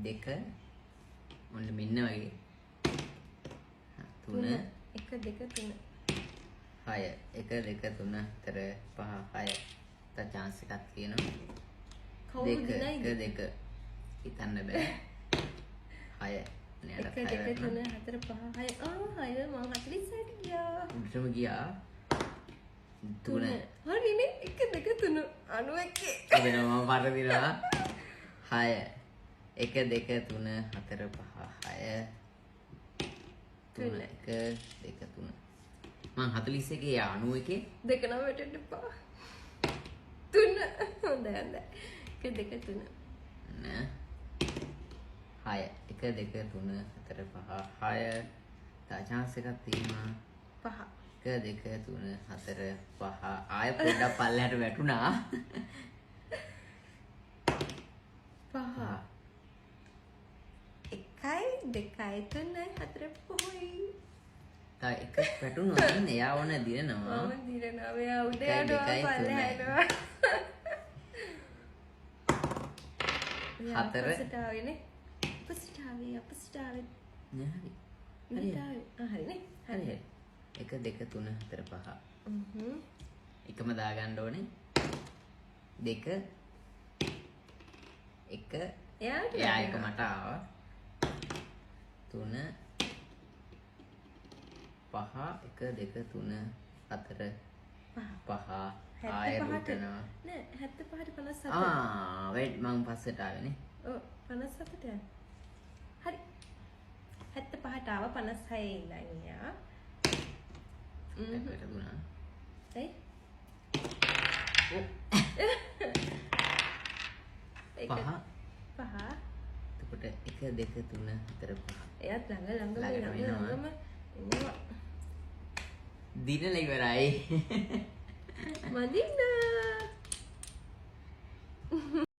දෙක මොන්න මෙන්න වගේ 3 1 2 3 6 1 2 3 4 5 6 තා chance එකක් තියෙනවා කවුරුද 2 2 හිතන්න බෑ 6 නේද 1 2 3 4 5 6 6 මම 46ට ගියා උඩටම ගියා 3 හරිනේ 1 2 3 91 වෙනවා මම පරදිනවා 6 1 2 3 4 5 6 3 1 2 3 මං 41 යා 91 දෙක නම් වැටෙන්න එපා 3 හොඳයි 1 2 3 නෑ 6 1 2 3 4 5 6 තා chance එකක් තියෙනවා 5 1 2 3 4 5 ආය පොඩ්ඩක් පල්ලෙහාට වැටුණා 5 1 2 3 4 5 තා එක වැටුණා නේද එයා ඕන දිනනවා මම දිරනවා මෙයා උඩ එකයි, යනවා දෙකයි, පල්ලෙහා යනවා හතර. අපසට ආවේනේ අපසට ආවේ නෑ හරි මෙහෙට ආවේ හරිනේ හරි 1 2 3 4 5 එකම දාගන්න ඕනේ 2 1 එයාට එයා එක මට ආවා 3 5 1 2 3 4 5 ආයෙ රුටනවා නෑ 75ට 57 වෙයිට් මං පස්සට ආවේනේ ඔව් 57ට යන්න හරි 75ට ආව 56 ඉඳන් යා වැටුණා ඒ පහ පහ එතකොට 1 2 3 4 5 එයාත් ළඟ ළඟට වෙනවා. එනවා දිනලා ඉවරයි මදින්න